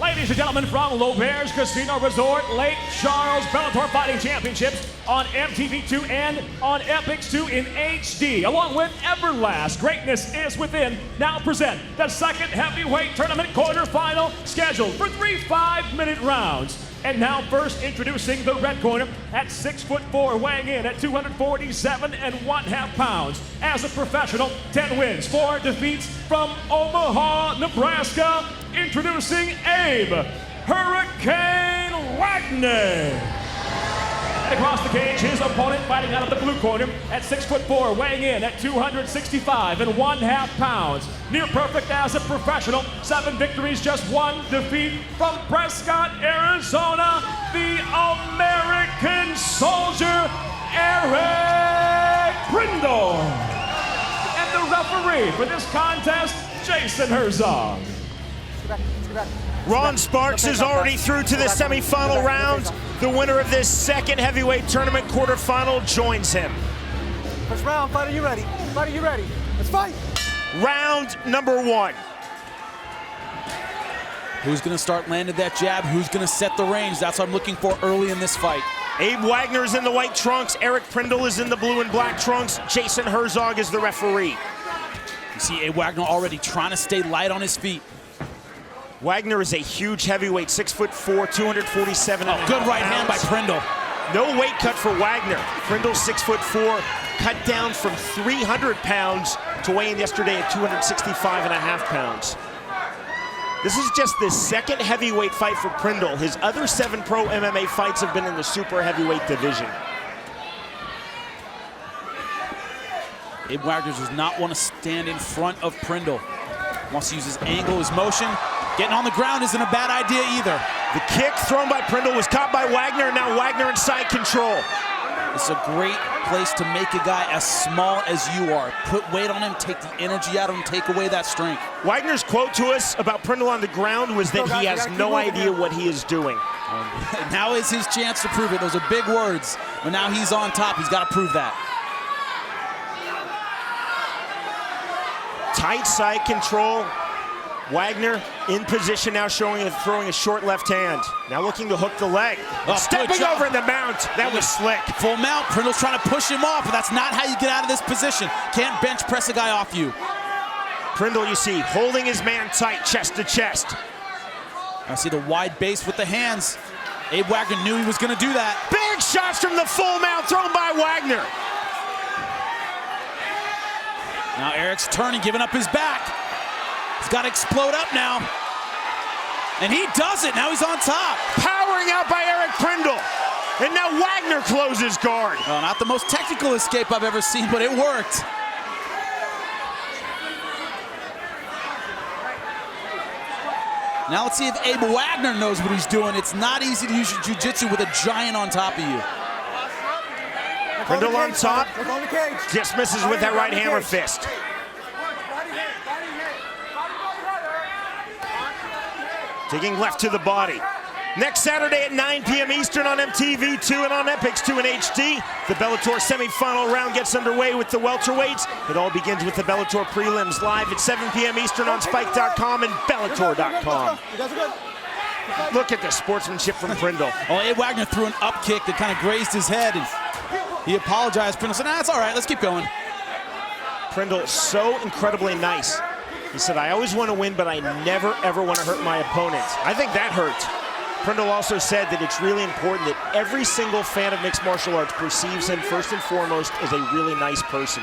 Ladies and gentlemen, from L'Auberge Casino Resort, Lake Charles Bellator Fighting Championships on MTV2 and on Epix2 in HD, along with Everlast. Greatness is within. Now present the second heavyweight tournament quarterfinal, scheduled for 3 5-minute rounds. And now first introducing the red corner at 6'4", weighing in at 247.5 pounds. As a professional, 10 wins, 4 defeats from Omaha, Nebraska. Introducing Abe Hurricane Wagner. And across the cage, his opponent fighting out of the blue corner at 6'4", weighing in at 265.5 pounds. Near perfect as a professional, 7 victories, just 1 defeat from Prescott, Arizona, the American Soldier, Eric Prindle. And the referee for this contest, Jason Herzog. Ron Sparks is already through to the semifinal round. The winner of this second heavyweight tournament quarterfinal joins him. First round, fighter, you ready? Fighter, you ready? Let's fight. Round number 1. Who's gonna start landing that jab? Who's gonna set the range? That's what I'm looking for early in this fight. Abe Wagner is in the white trunks. Eric Prindle is in the blue and black trunks. Jason Herzog is the referee. You see Abe Wagner already trying to stay light on his feet. Wagner is a huge heavyweight, 6'4", 247. Good right hand by Prindle. No weight cut for Wagner. Prindle 6'4", cut down from 300 pounds to weigh in yesterday at 265.5 pounds. This is just the second heavyweight fight for Prindle. His other 7 pro MMA fights have been in the super heavyweight division. Abe Wagner does not want to stand in front of Prindle. Wants to use his angle, his motion. Getting on the ground isn't a bad idea either. The kick thrown by Prindle was caught by Wagner. Now Wagner in side control. It's a great place to make a guy as small as you are. Put weight on him, take the energy out of him, take away that strength. Wagner's quote to us about Prindle on the ground was that he has no idea what he is doing. Now is his chance to prove it. Those are big words, but now he's on top. He's got to prove that. Tight side control. Wagner in position now, throwing a short left hand. Now looking to hook the leg. Stepping over in the mount. That was slick. Full mount. Prindle's trying to push him off, but that's not how you get out of this position. Can't bench press a guy off you. Prindle, you see, holding his man tight, chest to chest. I see the wide base with the hands. Abe Wagner knew he was going to do that. Big shots from the full mount thrown by Wagner. Now Eric's turning, giving up his back. He's got to explode up now. And he does it. Now he's on top. Powering out by Eric Prindle. And now Wagner closes guard. Oh, not the most technical escape I've ever seen, but it worked. Now let's see if Abe Wagner knows what he's doing. It's not easy to use your jiu-jitsu with a giant on top of you. Prindle on top. Just misses with that right hammer fist. Digging left to the body. Next Saturday at 9 p.m. Eastern on MTV2 and on Epix2 in HD. The Bellator semifinal round gets underway with the welterweights. It all begins with the Bellator prelims live at 7 p.m. Eastern on Spike.com and Bellator.com. Look at the sportsmanship from Prindle. Oh, Abe Wagner threw an up kick that kind of grazed his head, and he apologized. Prindle said, nah, it's all right, let's keep going. Prindle, so incredibly nice. He said, I always want to win, but I never, ever want to hurt my opponent. I think that hurt. Prindle also said that it's really important that every single fan of mixed martial arts perceives him first and foremost as a really nice person.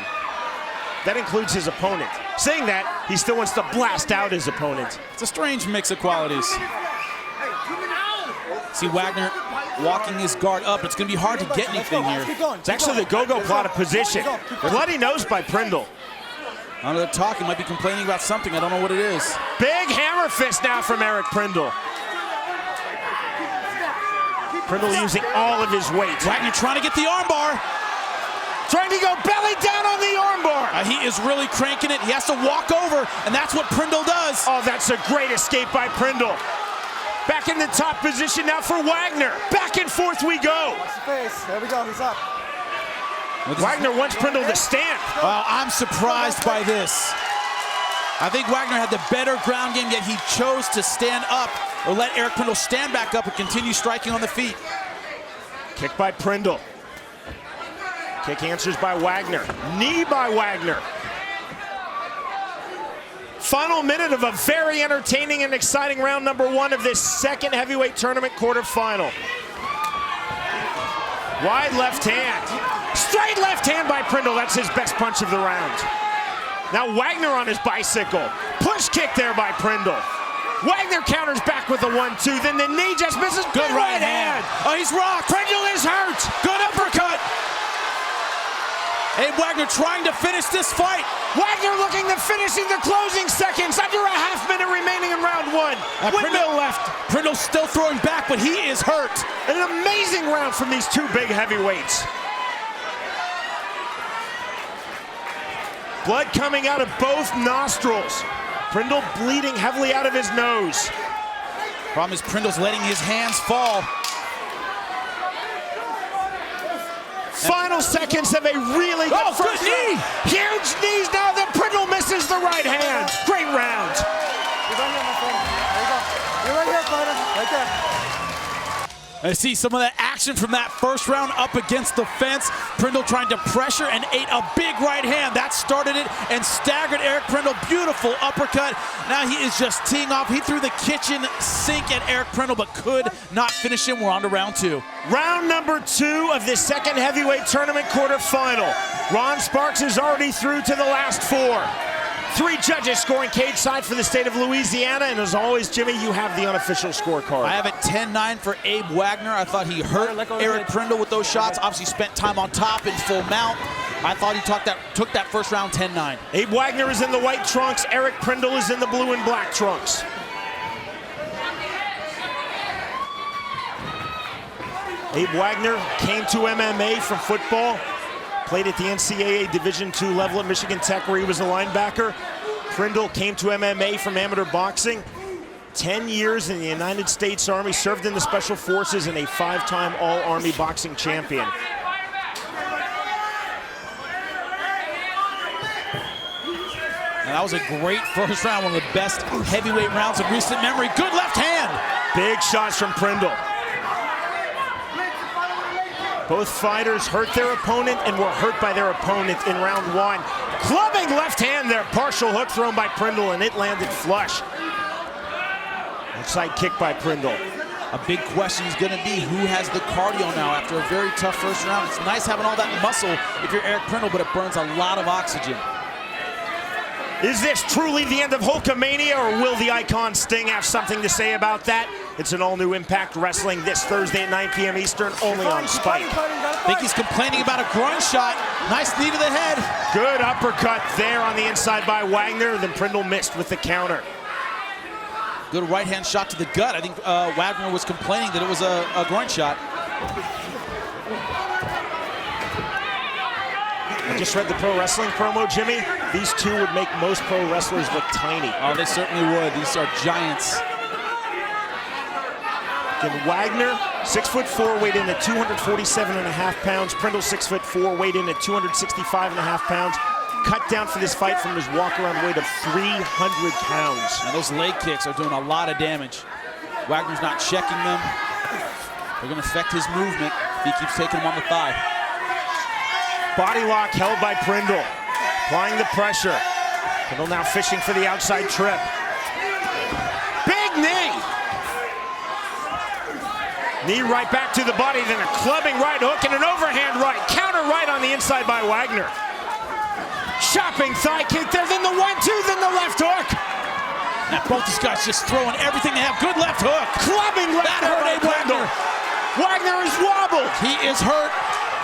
That includes his opponent. Saying that, he still wants to blast out his opponent. It's a strange mix of qualities. See Wagner walking his guard up. It's going to be hard to get anything here. It's actually the go-go plot of position. Bloody nose by Prindle. I don't know, they're talking, might be complaining about something. I don't know what it is. Big hammer fist now from Eric Prindle. Prindle using all of his weight. Wagner trying to get the armbar. Trying to go belly down on the armbar. He is really cranking it. He has to walk over, and that's what Prindle does. Oh, that's a great escape by Prindle. Back in the top position now for Wagner. Back and forth we go. Watch the face. There we go. He's up. Wagner wants Prindle to stand. I'm surprised by this. I think Wagner had the better ground game, yet he chose to stand up or let Eric Prindle stand back up and continue striking on the feet. Kick by Prindle. Kick answers by Wagner. Knee by Wagner. Final minute of a very entertaining and exciting round number 1 of this second heavyweight tournament quarterfinal. Wide left hand. Straight left hand by Prindle. That's his best punch of the round. Now Wagner on his bicycle. Push kick there by Prindle. Wagner counters back with a 1-2. Then the knee just misses. Good right hand. Oh, he's rocked. Prindle is hurt. Good uppercut. Abe Wagner trying to finish this fight. Wagner looking to finish in the closing seconds. Under a half minute remaining in round 1. Windmill left. Prindle's still throwing back, but he is hurt. An amazing round from these two big heavyweights. Blood coming out of both nostrils. Prindle bleeding heavily out of his nose. Problem is Prindle's letting his hands fall. Final seconds of a really good first knee. round. Huge knees now that Prindle misses the right hand. Great round. You're right here, my friend. There you go. You're right here, fighter. Right there. I see some of that action from that first round up against the fence. Prindle trying to pressure and ate a big right hand. That started it and staggered Eric Prindle. Beautiful uppercut. Now he is just teeing off. He threw the kitchen sink at Eric Prindle, but could not finish him. We're on to round 2. Round number 2 of this second heavyweight tournament quarterfinal. Ron Sparks is already through to the last 4. 3 judges scoring cage side for the state of Louisiana, and as always, Jimmy, you have the unofficial scorecard. I have it 10-9 for Abe Wagner. I thought he hurt Eric Prindle with those shots. Obviously spent time on top in full mount. I thought he took that first round 10-9. Abe Wagner is in the white trunks. Eric Prindle is in the blue and black trunks. Abe Wagner came to MMA from football. Played at the NCAA Division II level at Michigan Tech, where he was a linebacker. Prindle came to MMA from amateur boxing. 10 years in the United States Army, served in the Special Forces, and a 5-time All-Army boxing champion. And that was a great first round, one of the best heavyweight rounds in recent memory. Good left hand. Big shots from Prindle. Both fighters hurt their opponent and were hurt by their opponent in round 1. Clubbing left hand there, partial hook thrown by Prindle, and it landed flush. Outside kick by Prindle. A big question is going to be who has the cardio now after a very tough first round. It's nice having all that muscle if you're Eric Prindle, but it burns a lot of oxygen. Is this truly the end of Hulkamania, or will the icon Sting have something to say about that? It's an all-new Impact Wrestling this Thursday at 9 p.m. Eastern, only on Spike. I think he's complaining about a groin shot. Nice knee to the head. Good uppercut there on the inside by Wagner, then Prindle missed with the counter. Good right-hand shot to the gut. I think Wagner was complaining that it was a groin shot. I just read the pro wrestling promo, Jimmy. These two would make most pro wrestlers look tiny. Oh, they certainly would. These are giants. Again, Wagner, 6'4", weighed in at 247.5 pounds. Prindle, 6'4", weighed in at 265.5 pounds. Cut down for this fight from his walk-around weight of 300 pounds. And those leg kicks are doing a lot of damage. Wagner's not checking them. They're going to affect his movement if he keeps taking them on the thigh. Body lock held by Prindle, applying the pressure. Prindle now fishing for the outside trip. Big knee! Knee right back to the body, then a clubbing right hook and an overhand right. Counter right on the inside by Wagner. Chopping thigh kick there, then the 1-2, then the left hook. Now both these guys just throwing everything they have. Good left hook. Clubbing left that hurt Abe Wagner. Wagner is wobbled. He is hurt.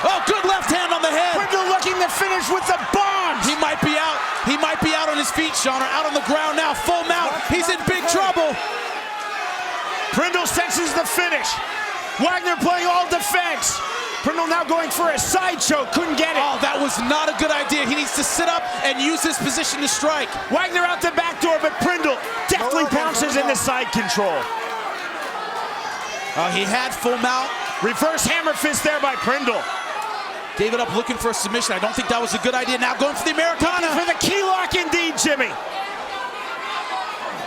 Oh, good left hand on the head. Prindle looking to finish with the bombs. He might be out. He might be out on his feet, Sean, or out on the ground now. Full mount. He's in big trouble. Prindle senses the finish. Wagner playing all defense. Prindle now going for a side choke. Couldn't get it. Oh, that was not a good idea. He needs to sit up and use his position to strike. Wagner out the back door, but Prindle deftly pounces into side control. He had full mount. Reverse hammer fist there by Prindle. Gave it up looking for a submission. I don't think that was a good idea. Now going for the Americana. For the key lock indeed, Jimmy.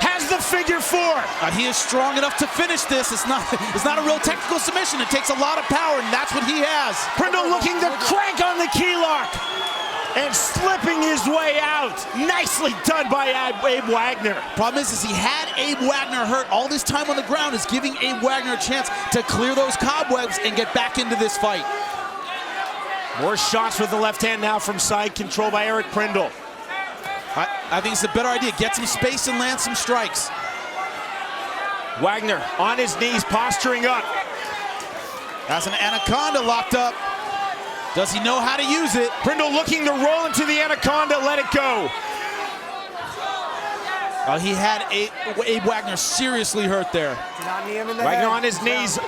Has the figure four. He is strong enough to finish this. It's not a real technical submission. It takes a lot of power, and that's what he has. Prindle looking to crank on the key lock and slipping his way out. Nicely done by Abe Wagner. Problem is he had Abe Wagner hurt. All this time on the ground is giving Abe Wagner a chance to clear those cobwebs and get back into this fight. More shots with the left hand now from side control by Eric Prindle. I think it's a better idea. Get some space and land some strikes. Wagner on his knees, posturing up. Has an anaconda locked up. Does he know how to use it? Prindle looking to roll into the anaconda, let it go. He had Abe Wagner seriously hurt there. Wagner on his knees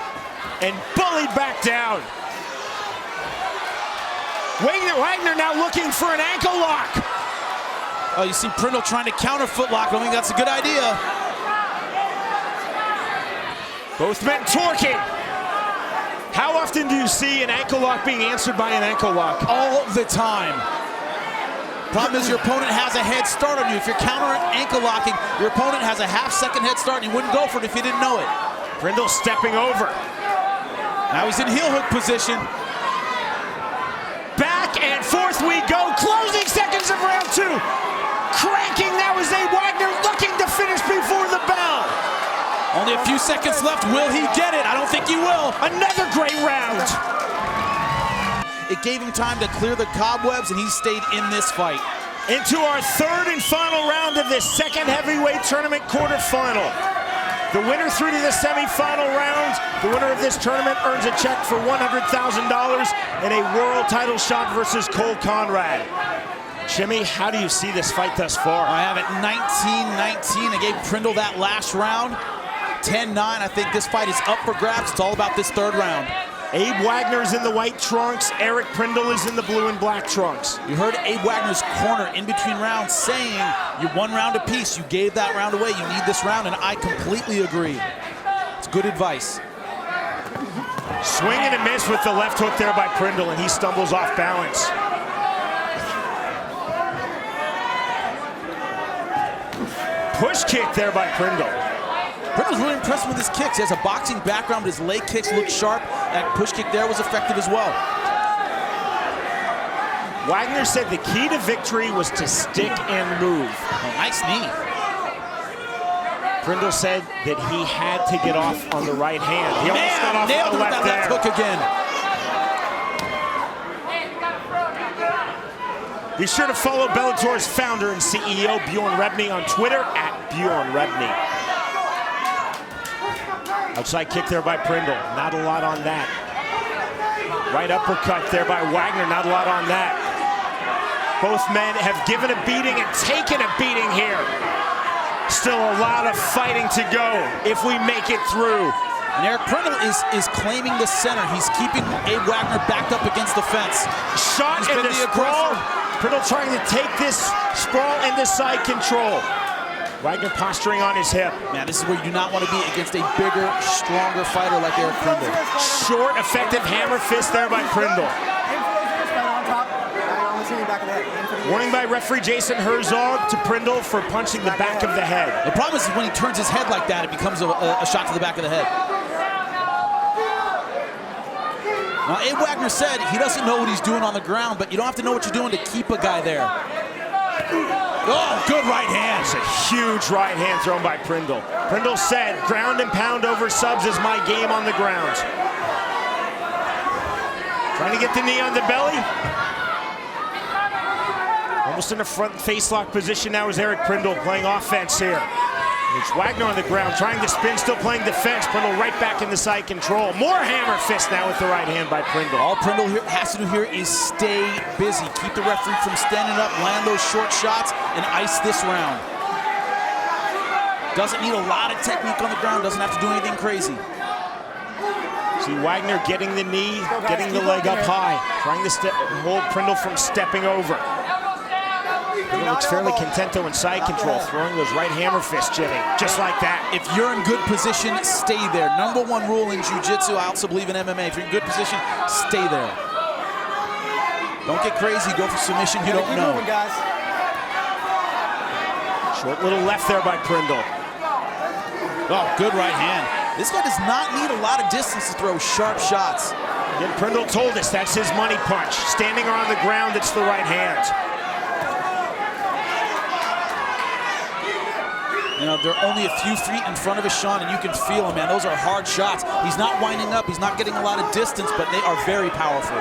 and bullied back down. Wagner now looking for an ankle lock. Oh, you see Prindle trying to counter footlock. I don't think that's a good idea. Both men torquing. How often do you see an ankle lock being answered by an ankle lock? All the time. Problem is your opponent has a head start on you. If you're countering ankle locking, your opponent has a half-second head start, and he wouldn't go for it if he didn't know it. Prindle stepping over. Now he's in heel hook position. Back and forth we go. Closing seconds of round two. Cranking, that was Abe Wagner looking to finish before the bell. Only a few seconds left. Will he get it? I don't think he will. Another great round. It gave him time to clear the cobwebs, and he stayed in this fight. Into our third and final round of this second heavyweight tournament quarterfinal. The winner through to the semifinal round. The winner of this tournament earns a check for $100,000 and a world title shot versus Cole Conrad. Jimmy, how do you see this fight thus far? I have it 19-19. I gave Prindle that last round. 10-9. I think this fight is up for grabs. It's all about this third round. Abe Wagner's in the white trunks. Eric Prindle is in the blue and black trunks. You heard Abe Wagner's corner in between rounds saying, you're one round apiece. You gave that round away. You need this round, and I completely agree. It's good advice. Swing and a miss with the left hook there by Prindle, and he stumbles off balance. Push kick there by Prindle. Prindle's really impressive with his kicks. He has a boxing background, but his leg kicks look sharp. That push kick there was effective as well. Wagner said the key to victory was to stick and move. Oh, nice knee. Prindle said that he had to get off on the right hand. He almost got off nailed on the it with left that there. left hook again. Be sure to follow Bellator's founder and CEO, Bjorn Rebney, on Twitter @BjornRebney. Outside kick there by Prindle. Not a lot on that. Right uppercut there by Wagner. Not a lot on that. Both men have given a beating and taken a beating here. Still a lot of fighting to go if we make it through. And Eric Prindle is claiming the center. He's keeping Abe Wagner backed up against the fence. Shot in the sprawl. Prindle trying to take this sprawl into side control. Wagner posturing on his hip. Man, this is where you do not want to be against a bigger, stronger fighter like Eric Prindle. Short, effective hammer fist there by Prindle. Warning by referee Jason Herzog to Prindle for punching the back of the head. The problem is when he turns his head like that, it becomes a shot to the back of the head. Now, Abe Wagner said he doesn't know what he's doing on the ground, but you don't have to know what you're doing to keep a guy there. Oh, good right hand. It's a huge right hand thrown by Prindle. Prindle said, ground and pound over subs is my game on the ground. Trying to get the knee on the belly. Almost in a front face lock position now is Eric Prindle playing offense here. It's Wagner on the ground, trying to spin, still playing defense. Prindle right back in the side control. More hammer fist now with the right hand by Prindle. All Prindle has to do here is stay busy. Keep the referee from standing up, land those short shots, and ice this round. Doesn't need a lot of technique on the ground, doesn't have to do anything crazy. See Wagner getting the knee, getting the leg up high, trying to hold Prindle from stepping over. He looks fairly content though in side control, throwing those right hammer fists, Jimmy, just like that. If you're in good position, stay there. Number one rule in Jiu-Jitsu, I also believe in MMA. If you're in good position, stay there. Don't get crazy, go for submission you don't know. Short little left there by Prindle. Oh, good right hand. This guy does not need a lot of distance to throw sharp shots. And Prindle told us that's his money punch. Standing on the ground, it's the right hand. You know, they're only a few feet in front of us, Sean, and you can feel him, man. Those are hard shots. He's not winding up. He's not getting a lot of distance, but they are very powerful.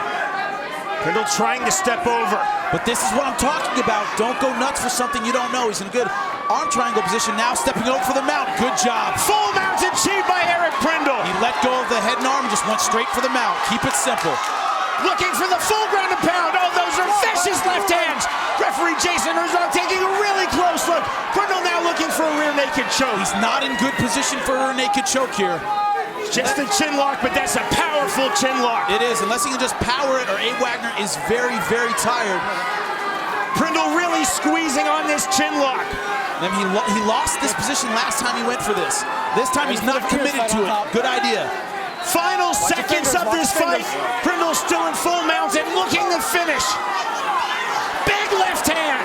Prindle trying to step over. But this is what I'm talking about. Don't go nuts for something you don't know. He's in a good arm triangle position now, stepping over for the mount. Good job. Full mount achieved by Eric Prindle. He let go of the head and arm and just went straight for the mount. Keep it simple. Looking for the full ground and pound. Oh, those are vicious left hands. Referee Jason Herzog taking a really close look. Prindle now looking for a rear naked choke. He's not in good position for a rear naked choke here. Just a chin lock, but that's a powerful chin lock. It is, unless he can just power it, or Abe Wagner is very, very tired. Prindle really squeezing on this chin lock. And he lost this position last time he went for this. This time he's not committed to it. Good idea. Final seconds of this fight. Prindle still in full mount and looking to finish. Big left hand.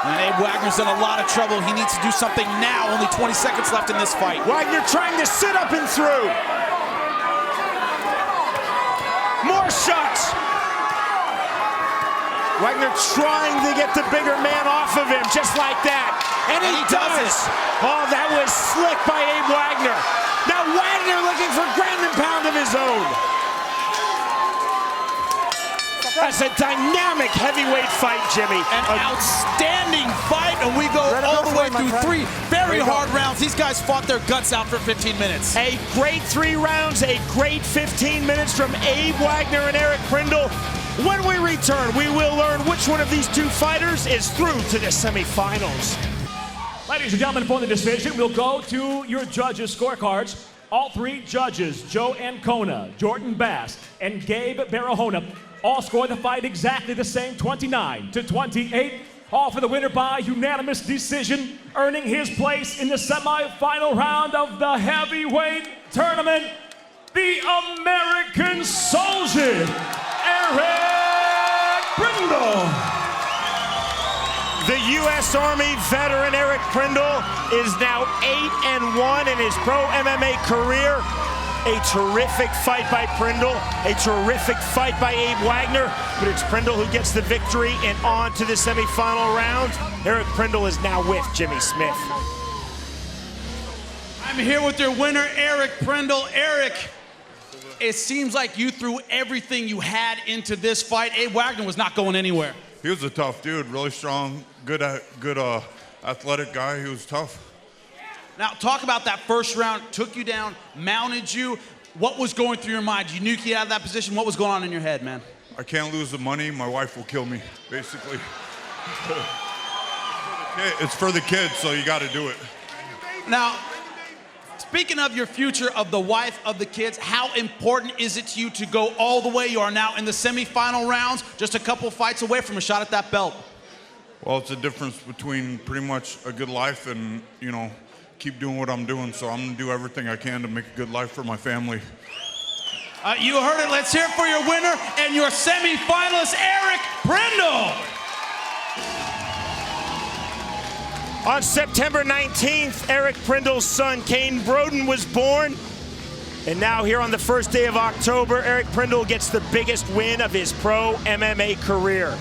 And Abe Wagner's in a lot of trouble. He needs to do something now. Only 20 seconds left in this fight. Wagner trying to sit up and through. More shots. Wagner trying to get the bigger man off of him, just like that. And he does. Oh, that was slick by Abe Wagner. Now Wagner looking for ground and pound of his own. That's a dynamic heavyweight fight, Jimmy. An outstanding fight, and we go all the way through 3 very hard rounds. These guys fought their guts out for 15 minutes. A great 3 rounds, a great 15 minutes from Abe Wagner and Eric Prindle. When we return, we will learn which one of these 2 fighters is through to the semifinals. Ladies and gentlemen, for the decision, we'll go to your judges' scorecards. All 3 judges, Joe Ancona, Jordan Bass, and Gabe Barahona, all scored the fight exactly the same, 29-28. All for the winner by unanimous decision, earning his place in the semifinal round of the heavyweight tournament, the American Soldier, Eric Prindle. The U.S. Army veteran Eric Prindle is now 8-1 in his pro MMA career. A terrific fight by Prindle, a terrific fight by Abe Wagner, but it's Prindle who gets the victory and on to the semifinal round. Eric Prindle is now with Jimmy Smith. I'm here with your winner, Eric Prindle. Eric, it seems like you threw everything you had into this fight. Abe Wagner was not going anywhere. He was a tough dude, really strong, good athletic guy. He was tough. Now, talk about that first round, took you down, mounted you. What was going through your mind? You knew you out of that position. What was going on in your head, man? I can't lose the money. My wife will kill me, basically. It's for the kids, so you got to do it. Now, speaking of your future, of the wife, of the kids, how important is it to you to go all the way? You are now in the semifinal rounds, just a couple fights away from a shot at that belt. Well, it's a difference between pretty much a good life and, you know, keep doing what I'm doing. So I'm going to do everything I can to make a good life for my family. You heard it. Let's hear it for your winner and your semifinalist, Eric Prindle. On September 19th, Eric Prindle's son, Kane Broden, was born. And now here on the first day of October, Eric Prindle gets the biggest win of his pro MMA career.